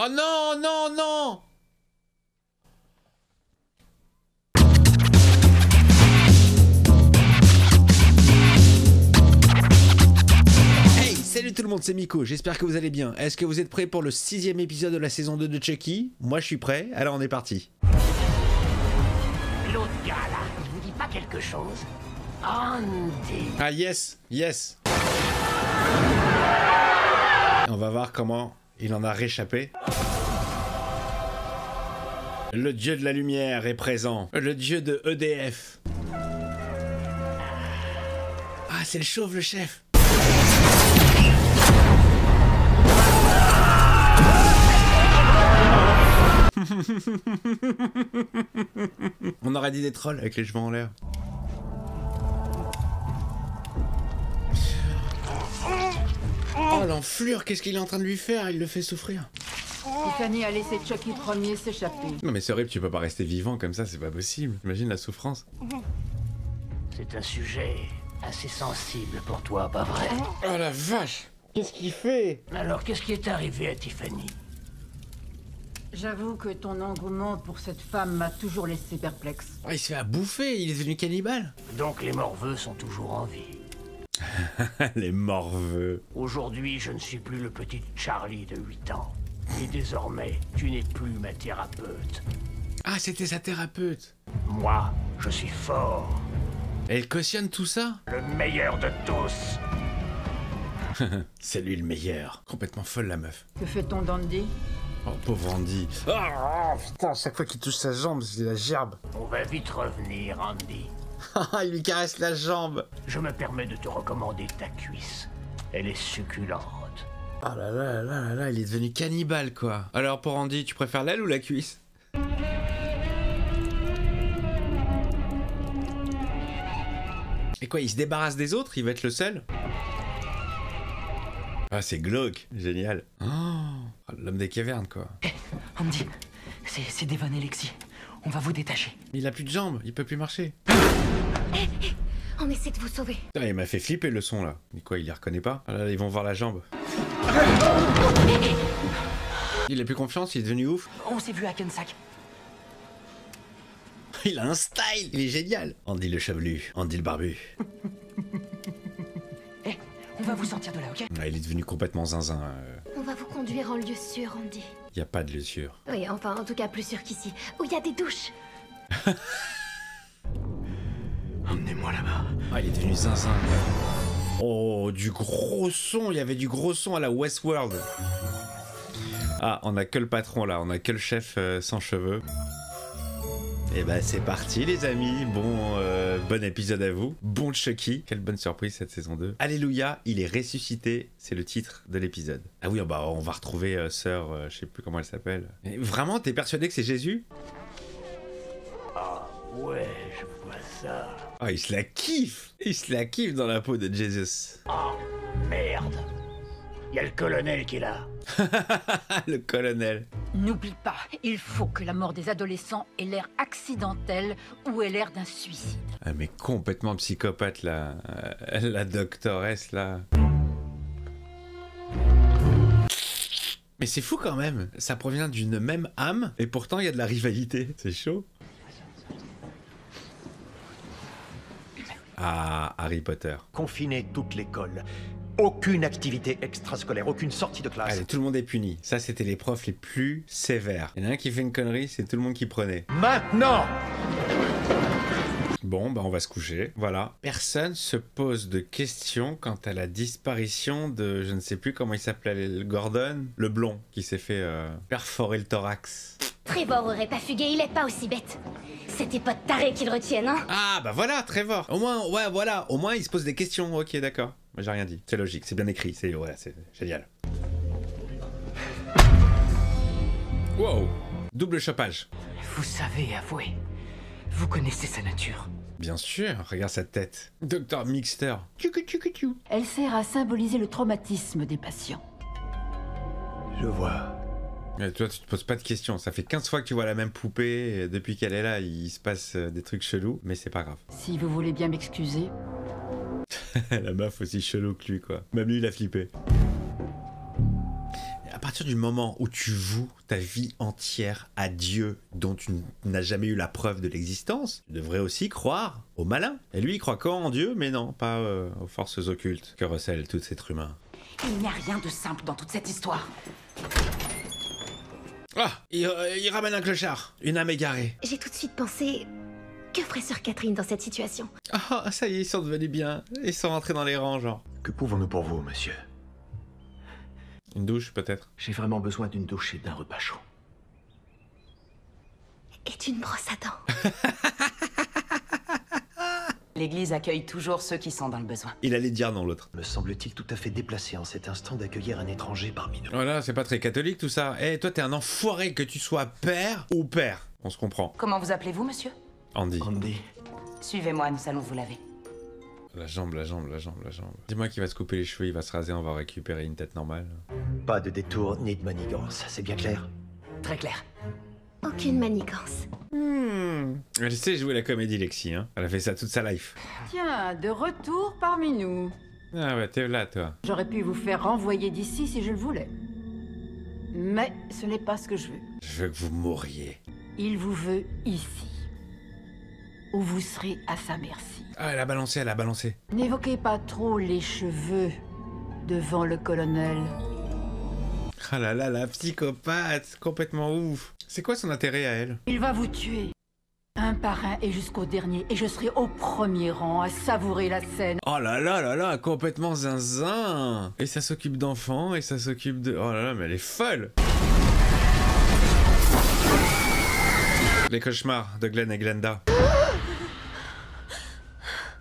Oh non, non, non! Hey, salut tout le monde, c'est Miko, j'espère que vous allez bien. Est-ce que vous êtes prêts pour le 6e épisode de la saison 2 de Chucky? Moi je suis prêt, alors on est parti. L'autre gars là, il vous dit pas quelque chose? Andy. Ah yes, yes. On va voir comment il en a réchappé. Le dieu de la lumière est présent. Le dieu de EDF. Ah, c'est le chauve, le chef. On aurait dit des trolls avec les cheveux en l'air. Oh l'enflure, qu'est-ce qu'il est en train de lui faire? Il le fait souffrir. Tiffany a laissé Chucky premier s'échapper. Non mais c'est horrible, tu peux pas rester vivant comme ça, c'est pas possible. Imagine la souffrance. C'est un sujet assez sensible pour toi, pas vrai? Oh la vache! Qu'est-ce qu'il fait? Alors, qu'est-ce qui est arrivé à Tiffany? J'avoue que ton engouement pour cette femme m'a toujours laissé perplexe. Oh, il se fait à bouffer, il est devenu cannibale. Donc les morveux sont toujours en vie. Les morveux. Aujourd'hui, je ne suis plus le petit Charlie de 8 ans. Et désormais, tu n'es plus ma thérapeute. Ah, c'était sa thérapeute. Moi, je suis fort. Et elle cautionne tout ça? Le meilleur de tous. C'est lui le meilleur. Complètement folle la meuf. Que fait-on d'Andy? Oh pauvre Andy. Oh putain, chaque fois qu'il touche sa jambe, c'est la gerbe. On va vite revenir, Andy. Il lui caresse la jambe. Je me permets de te recommander ta cuisse. Elle est succulente. Oh là là là là là, il est devenu cannibale quoi. Alors pour Andy, tu préfères l'aile ou la cuisse? Et quoi, il se débarrasse des autres? Il va être le seul? Ah, c'est glauque, génial. Oh, l'homme des cavernes quoi. Andy, c'est Devon et Lexi. On va vous détacher. Il a plus de jambes, il peut plus marcher. On essaie de vous sauver. Putain, il m'a fait flipper le son là. Mais quoi, il les reconnaît pas? Ah là, ils vont voir la jambe. Il a plus confiance, il est devenu ouf. On s'est vu à Hackensack. Il a un style, il est génial. Andy le chevelu, Andy le barbu. On va vous sortir de là, ok? Ah, il est devenu complètement zinzin. On va vous conduire en lieu sûr, Andy. Y a pas de lieu sûr. Oui, enfin, en tout cas plus sûr qu'ici, où il y a des douches. Emmenez-moi là-bas. Ah, il est devenu zinzin. Oh, du gros son, il y avait du gros son à la Westworld. Ah, on a que le patron là, on a que le chef sans cheveux. Et bah c'est parti les amis, bon épisode à vous, bon Chucky, quelle bonne surprise cette saison 2. Alléluia, il est ressuscité, c'est le titre de l'épisode. Ah oui, bah on va retrouver sœur, je sais plus comment elle s'appelle. Mais vraiment, t'es persuadé que c'est Jésus? Ah ouais, je vois ça. Ah, il se la kiffe dans la peau de Jésus. Ah merde. Il y a le colonel qui est là. Le colonel. N'oublie pas, il faut que la mort des adolescents ait l'air accidentelle ou ait l'air d'un suicide. Ah mais complètement psychopathe là, la doctoresse là. Mais c'est fou quand même, ça provient d'une même âme et pourtant il y a de la rivalité, c'est chaud. Ah, Harry Potter. Confiner toute l'école. Aucune activité extrascolaire, aucune sortie de classe. Allez, tout le monde est puni. Ça, c'était les profs les plus sévères. Il y en a un qui fait une connerie, c'est tout le monde qui prenait. Maintenant! Bon, bah on va se coucher, voilà. Personne se pose de questions quant à la disparition de, je ne sais plus comment il s'appelait, le Gordon, le blond, qui s'est fait perforer le thorax. Trevor aurait pas fugué, il est pas aussi bête. C'était pas de taré qu'il retienne, hein. Ah, bah voilà, Trevor. Au moins, ouais, voilà, au moins il se pose des questions, ok, d'accord. Moi j'ai rien dit, c'est logique, c'est bien écrit, c'est génial. Wow, double chopage. Vous savez avouer. Vous connaissez sa nature. Bien sûr, regarde sa tête. Docteur Mixter. Elle sert à symboliser le traumatisme des patients. Je vois. Mais toi, tu te poses pas de questions. Ça fait 15 fois que tu vois la même poupée. Et depuis qu'elle est là, il se passe des trucs chelous. Mais c'est pas grave. Si vous voulez bien m'excuser. La meuf aussi chelou que lui, quoi. Même lui, il a flippé. À partir partir du moment où tu voues ta vie entière à Dieu dont tu n'as jamais eu la preuve de l'existence, tu devrais aussi croire aux malins. Et lui, il croit quand en Dieu, mais non, pas aux forces occultes que recèle tout être humain. Il n'y a rien de simple dans toute cette histoire. Ah, il ramène un clochard, une âme égarée. J'ai tout de suite pensé... Que ferait sœur Catherine dans cette situation? Ah, ça y est, ils sont devenus bien. Ils sont rentrés dans les rangs, genre. Que pouvons-nous pour vous, monsieur? Une douche, peut-être. J'ai vraiment besoin d'une douche et d'un repas chaud. Et d'une brosse à dents. L'église accueille toujours ceux qui sont dans le besoin. Il allait dire non, l'autre. Me semble-t-il tout à fait déplacé en cet instant d'accueillir un étranger parmi nous. Voilà, c'est pas très catholique tout ça. Eh, toi, t'es un enfoiré, que tu sois père ou père. On se comprend. Comment vous appelez-vous, monsieur? Andy. Andy, Suivez-moi, nous allons vous laver. La jambe. Dis-moi qu'il va se couper les cheveux, il va se raser, on va récupérer une tête normale. pas de détour ni de manigance, c'est bien clair? Très clair. Aucune manigance. Elle sait jouer la comédie, Lexi, hein. Elle a fait ça toute sa life. Tiens, de retour parmi nous. Ah ouais, t'es là, toi. J'aurais pu vous faire renvoyer d'ici si je le voulais. Mais ce n'est pas ce que je veux. Je veux que vous mouriez. Il vous veut ici, où vous serez à sa merci. Ah, elle a balancé. N'évoquez pas trop les cheveux devant le colonel. Ah là là, la psychopathe, complètement ouf. C'est quoi son intérêt à elle? Il va vous tuer, un par un et jusqu'au dernier, et je serai au premier rang à savourer la scène. Oh là là là là, complètement zinzin. Et ça s'occupe d'enfants, et ça s'occupe de... Oh là là, mais elle est folle. Les cauchemars de Glenn et Glenda.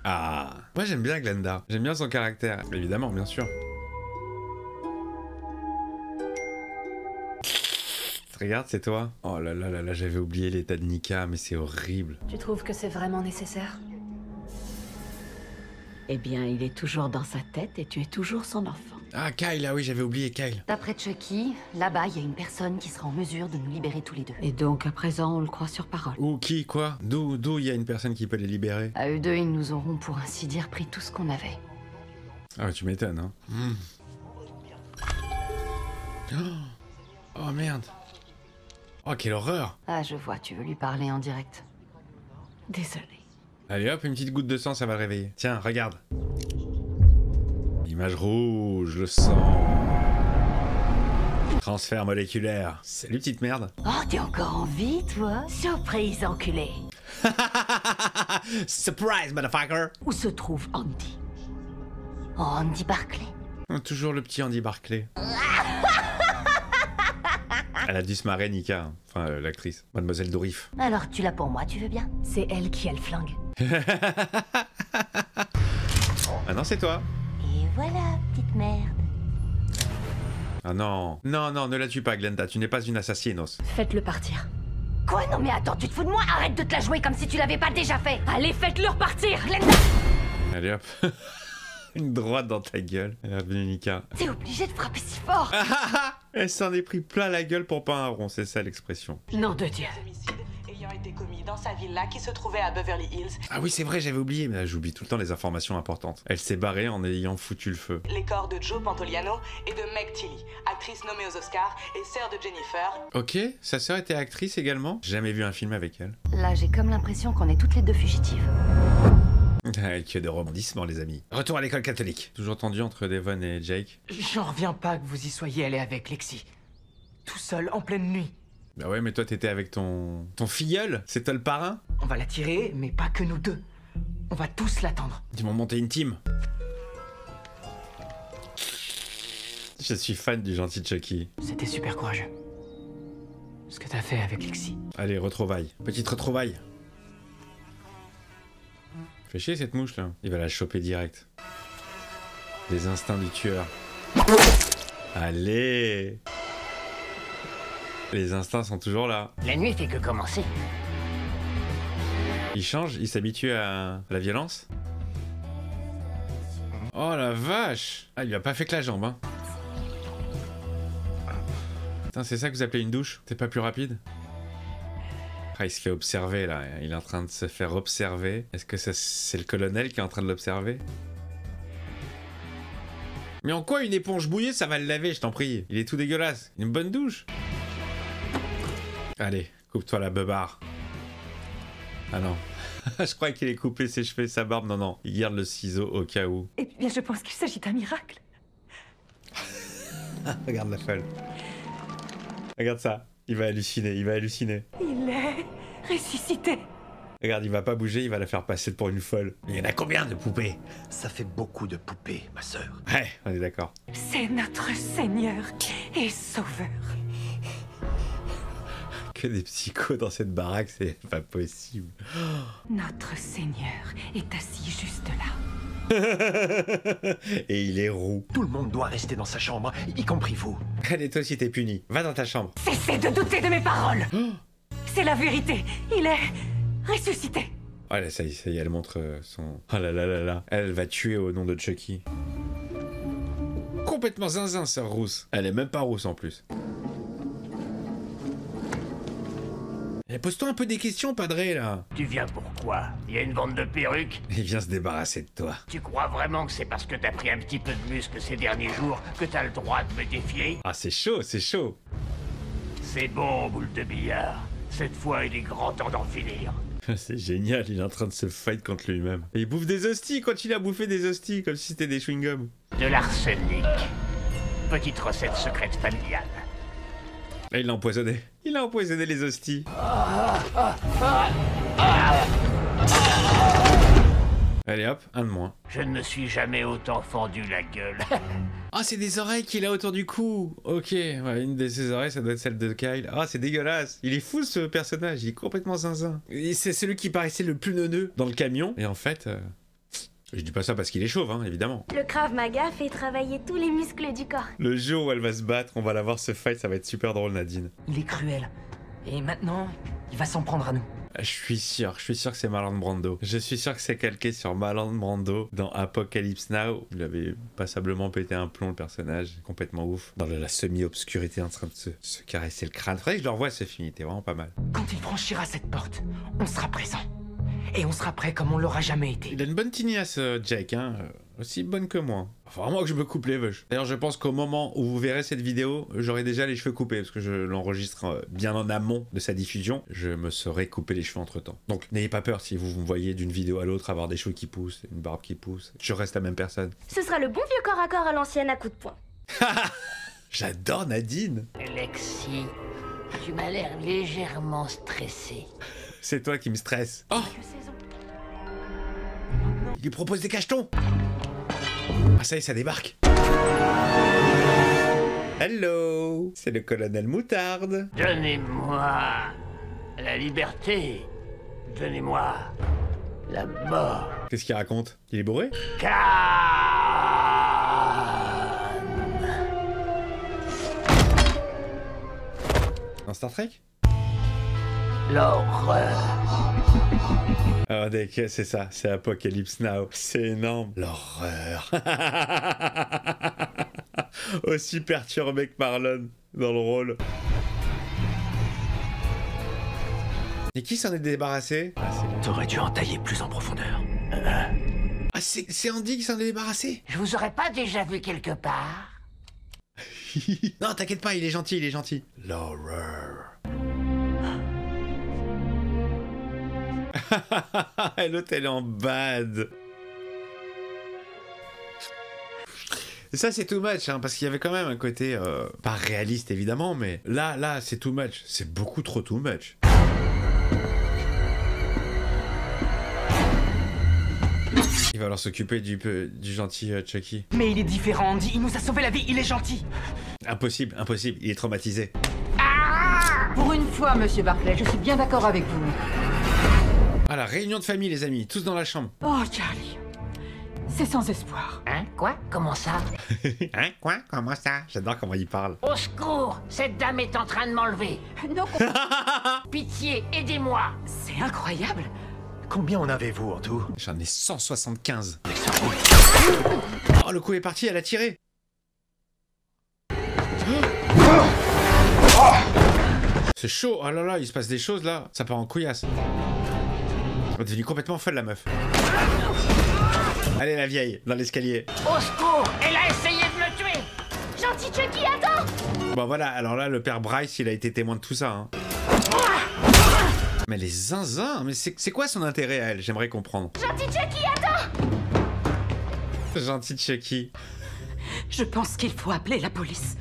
Ah, moi j'aime bien Glenda. J'aime bien son caractère, évidemment, bien sûr. Regarde, c'est toi. Oh là là là là, j'avais oublié l'état de Nika, mais c'est horrible. Tu trouves que c'est vraiment nécessaire? Eh bien, il est toujours dans sa tête et tu es toujours son enfant. Ah, Kyle, ah oui, j'avais oublié Kyle. D'après Chucky, là-bas, il y a une personne qui sera en mesure de nous libérer tous les deux. Et donc, à présent, on le croit sur parole. Ou qui, quoi? D'où il y a une personne qui peut les libérer? À eux deux, ils nous auront pour ainsi dire pris tout ce qu'on avait. Ah, tu m'étonnes, hein. Oh merde. Oh, quelle horreur. Ah, je vois, tu veux lui parler en direct. Désolé. Allez hop, une petite goutte de sang, ça va le réveiller. Tiens, regarde. Image rouge, le sang. Transfert moléculaire. Salut, petite merde. Oh, t'es encore en vie, toi? Surprise, enculé. Surprise, motherfucker. Où se trouve Andy? Oh, Andy Barclay. Toujours le petit Andy Barclay. Elle a dû se marrer, Nika. Hein. Enfin, l'actrice. Mademoiselle Dourif. Alors, tu l'as pour moi, tu veux bien? C'est elle qui a le flingue. Ah non, c'est toi. Et voilà, petite merde. Ah non. Non, non, ne la tue pas, Glenda. Tu n'es pas une assassinos. Faites-le partir. Quoi? Non mais attends, tu te fous de moi? Arrête de te la jouer comme si tu l'avais pas déjà fait. Allez, faites-le repartir, Glenda. Allez hop. Une droite dans ta gueule. Elle est revenue, Nika. T'es obligé de frapper si fort. Elle s'en est pris plein la gueule pour pas un rond, c'est ça l'expression. Nom de Dieu. Homicide ayant été commis dans sa villa qui se trouvait à Beverly Hills. Ah oui, c'est vrai, j'avais oublié, mais là, j'oublie tout le temps les informations importantes. Elle s'est barrée en ayant foutu le feu. Les corps de Joe Pantoliano et de Meg Tilly, actrice nommée aux Oscars et sœur de Jennifer. Ok, sa sœur était actrice également. J'ai jamais vu un film avec elle. Là, j'ai comme l'impression qu'on est toutes les deux fugitives. Que de rebondissements, les amis. Retour à l'école catholique. Toujours tendu entre Devon et Jake. J'en reviens pas que vous y soyez allé avec Lexi. Tout seul, en pleine nuit. Bah ouais, mais toi t'étais avec ton filleul. C'est toi le parrain. On va la tirer, mais pas que nous deux. On va tous l'attendre. Ils m'ont monté une team. Je suis fan du gentil Chucky. C'était super courageux. Ce que t'as fait avec Lexi. Allez, retrouvailles. Petite retrouvaille. Fais chier cette mouche là. Il va la choper direct. Les instincts du tueur. Allez. Les instincts sont toujours là. La nuit fait que commencer. Il change, il s'habitue à la violence. Oh la vache. Ah, il lui a pas fait que la jambe, hein. Putain, c'est ça que vous appelez une douche? C'est pas plus rapide? Ah, il se fait observer là, il est en train de se faire observer. Est-ce que c'est le colonel qui est en train de l'observer? Mais en quoi une éponge bouillée, ça va le laver, je t'en prie? Il est tout dégueulasse. Une bonne douche. Allez, coupe-toi la beubare. Ah non. Je crois qu'il est coupé ses cheveux et sa barbe. Non, non. Il garde le ciseau au cas où. Eh bien, je pense qu'il s'agit d'un miracle. Regarde la folle. Regarde ça. Il va halluciner, il va halluciner. Il est ressuscité. Regarde, il va pas bouger, il va la faire passer pour une folle. Il y en a combien de poupées? Ça fait beaucoup de poupées, ma sœur. Ouais, on est d'accord. C'est notre Seigneur et Sauveur. Que des psychos dans cette baraque, c'est pas possible. Notre Seigneur est assis juste là. Et il est roux. Tout le monde doit rester dans sa chambre, y compris vous. Allez, toi aussi t'es puni. Va dans ta chambre. Cessez de douter de mes paroles. C'est la vérité. Il est ressuscité. Oh là, ça y est, elle montre son... Oh là là là là. Elle va tuer au nom de Chucky. Complètement zinzin, sœur rousse. Elle est même pas rousse en plus. Pose-toi un peu des questions, padré, là. Tu viens pourquoi? Il y a une vente de perruques? Il vient se débarrasser de toi. Tu crois vraiment que c'est parce que t'as pris un petit peu de muscle ces derniers jours que t'as le droit de me défier? Ah, c'est chaud, c'est chaud. C'est bon, boule de billard. Cette fois, il est grand temps d'en finir. C'est génial, il est en train de se fight contre lui-même. Et il bouffe des hosties quand il a bouffé des hosties, comme si c'était des chewing-gums. De l'arsenic. Petite recette secrète familiale. Et il l'a empoisonné. Il a empoisonné les hosties. Allez hop, un de moins. Je ne me suis jamais autant fendu la gueule. Ah, c'est des oreilles qu'il a autour du cou. Ok, ouais, une de ses oreilles, ça doit être celle de Kyle. Ah, c'est dégueulasse. Il est fou ce personnage, il est complètement zinzin. Et c'est celui qui paraissait le plus neuneux dans le camion. Et en fait, je dis pas ça parce qu'il est chauve, hein, évidemment. Le Krav Maga fait travailler tous les muscles du corps. Le jour où elle va se battre, on va la voir se fight, ça va être super drôle, Nadine. Il est cruel. Et maintenant, il va s'en prendre à nous. Je suis sûr que c'est Marlon Brando. Je suis sûr que c'est calqué sur Marlon Brando dans Apocalypse Now. Il avait passablement pété un plomb, le personnage, complètement ouf. Dans la semi-obscurité en train de se caresser le crâne. Faudrait que je le revoie ce film, il était vraiment pas mal. Quand il franchira cette porte, on sera présent. Et on sera prêt comme on l'aura jamais été. Il a une bonne tignasse, Jack, hein. Aussi bonne que moi. Faut vraiment que je me coupe les veuches. D'ailleurs, je pense qu'au moment où vous verrez cette vidéo, j'aurai déjà les cheveux coupés, parce que je l'enregistre bien en amont de sa diffusion. Je me serai coupé les cheveux entre temps. Donc, n'ayez pas peur si vous me voyez d'une vidéo à l'autre avoir des cheveux qui poussent, une barbe qui pousse. Je reste la même personne. Ce sera le bon vieux corps à corps à l'ancienne à coups de poing. J'adore Nadine. Lexi, tu m'as l'air légèrement stressé. C'est toi qui me stresse. Oh! Il lui propose des cachetons. Ah ça y est, ça débarque. Hello, c'est le colonel Moutarde. Donnez-moi la liberté. Donnez-moi la mort. Qu'est-ce qu'il raconte? Il est bourré? Dans Star Trek? L'horreur. Oh, c'est ça, c'est Apocalypse Now. C'est énorme. L'horreur. Aussi perturbé que Marlon dans le rôle. Et qui s'en est débarrassé? T'aurais dû entailler plus en profondeur. Ah, c'est Andy qui s'en est débarrassé? Je vous aurais pas déjà vu quelque part? Non, t'inquiète pas, il est gentil, il est gentil. L'horreur. L'autre, elle est en bad. Et ça, c'est too much, hein, parce qu'il y avait quand même un côté pas réaliste, évidemment, mais là, c'est too much. C'est beaucoup trop too much. Il va alors s'occuper du gentil Chucky. Mais il est différent, Andy. Il nous a sauvé la vie. Il est gentil. Impossible, impossible. Il est traumatisé. Pour une fois, monsieur Barclay, je suis bien d'accord avec vous. Ah, la réunion de famille, les amis. Tous dans la chambre. Oh, Charlie. C'est sans espoir. Hein? Quoi? Comment ça? Hein? Quoi? Comment ça? J'adore comment il parle. Au secours! Cette dame est en train de m'enlever. Non. Pitié, aidez-moi! C'est incroyable. Combien en avez-vous en tout? J'en ai 175. Oh, le coup est parti, elle a tiré. C'est chaud. Oh là là, il se passe des choses là. Ça part en couillasse. Elle est devenue complètement folle, la meuf. Allez, la vieille, dans l'escalier. Au secours! Elle a essayé de me Gentil Chucky, attends! Bon voilà, alors là, le père Bryce, il a été témoin de tout ça. Hein. Mais les zinzins, mais c'est quoi son intérêt à elle? J'aimerais comprendre. Gentil Chucky, attends! Gentil Chucky. Je pense qu'il faut appeler la police.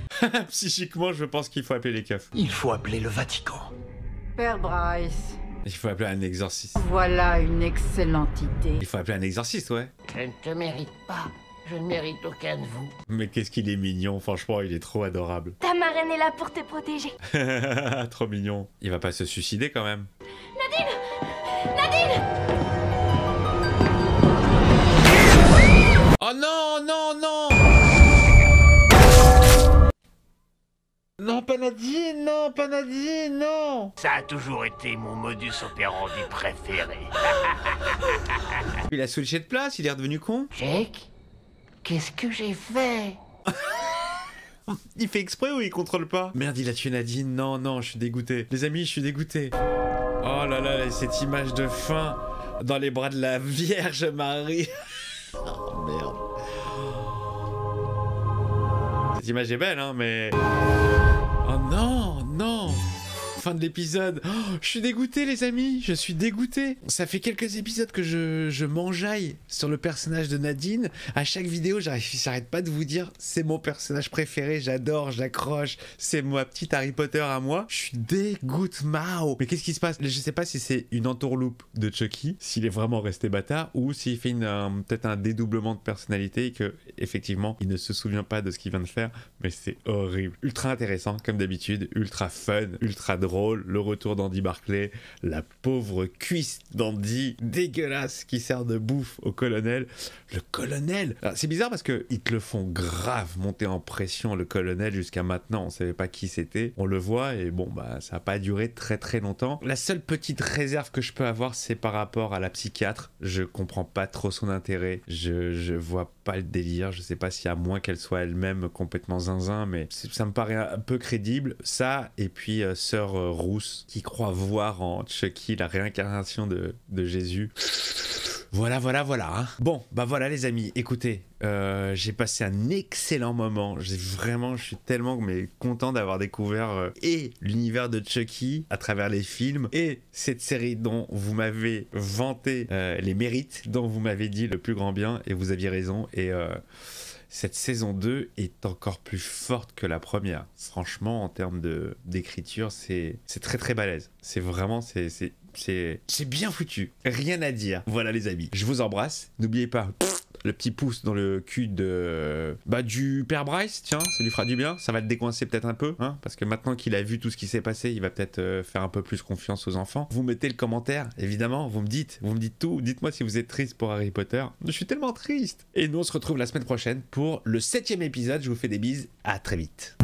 Psychiquement, je pense qu'il faut appeler les keufs. Il faut appeler le Vatican. Père Bryce, Il faut appeler un exorciste. voilà une excellente idée. Il faut appeler un exorciste, ouais. Je ne te mérite pas. Je ne mérite aucun de vous. Mais qu'est-ce qu'il est mignon, franchement, il est trop adorable. Ta marraine est là pour te protéger. Trop mignon. Il va pas se suicider quand même. Nadine! Oh non, non, non! Non, pas Nadine, non, pas Nadine, non! Ça a toujours été mon modus operandi préféré. Il a switché de place, il est redevenu con. Jake, qu'est-ce que j'ai fait? Il fait exprès ou il contrôle pas? Merde, il a tué Nadine, non, non, je suis dégoûté. Les amis, je suis dégoûté. Oh là là, cette image de fin dans les bras de la Vierge Marie. Oh merde. Cette image est belle, hein, mais... Oh non, non. Fin de l'épisode. Oh, je suis dégoûté, les amis. Je suis dégoûté. Ça fait quelques épisodes que je m'enjaille sur le personnage de Nadine. À chaque vidéo, j'arrête pas de vous dire, c'est mon personnage préféré. J'adore, j'accroche. C'est ma petite Harry Potter à moi. Je suis dégoûté, Mao. Mais qu'est-ce qui se passe? Je sais pas si c'est une entourloupe de Chucky, s'il est vraiment resté bâtard, ou s'il fait peut-être un dédoublement de personnalité et que effectivement, il ne se souvient pas de ce qu'il vient de faire. Mais c'est horrible. Ultra intéressant, comme d'habitude. Ultra fun, ultra drôle. Le retour d'Andy Barclay, la pauvre cuisse d'Andy dégueulasse qui sert de bouffe au colonel. Le colonel, c'est bizarre parce que ils te le font grave monter en pression, le colonel. Jusqu'à maintenant on savait pas qui c'était, on le voit et bon bah ça a pas duré très très longtemps. La seule petite réserve que je peux avoir, c'est par rapport à la psychiatre. Je comprends pas trop son intérêt, je vois pas le délire. Je sais pas si à moins qu'elle soit elle-même complètement zinzin, mais ça me paraît un peu crédible ça. Et puis sœur Rousse qui croit voir en Chucky la réincarnation de Jésus. Voilà, hein. Bon, bah voilà les amis, écoutez, j'ai passé un excellent moment. Je suis tellement content d'avoir découvert et l'univers de Chucky à travers les films et cette série dont vous m'avez vanté les mérites, dont vous m'avez dit le plus grand bien et vous aviez raison. Et cette saison 2 est encore plus forte que la première. Franchement, en termes d'écriture, c'est très très balèze. C'est vraiment, c'est bien foutu. Rien à dire. Voilà les amis. Je vous embrasse. N'oubliez pas le petit pouce dans le cul du père Bryce. Tiens, ça lui fera du bien. Ça va le décoincer peut-être un peu. Hein, parce que maintenant qu'il a vu tout ce qui s'est passé, il va peut-être faire un peu plus confiance aux enfants. Vous mettez le commentaire, évidemment. Vous me dites tout. Dites-moi si vous êtes triste pour Harry Potter. Je suis tellement triste. Et nous, on se retrouve la semaine prochaine pour le 7e épisode. Je vous fais des bises. À très vite.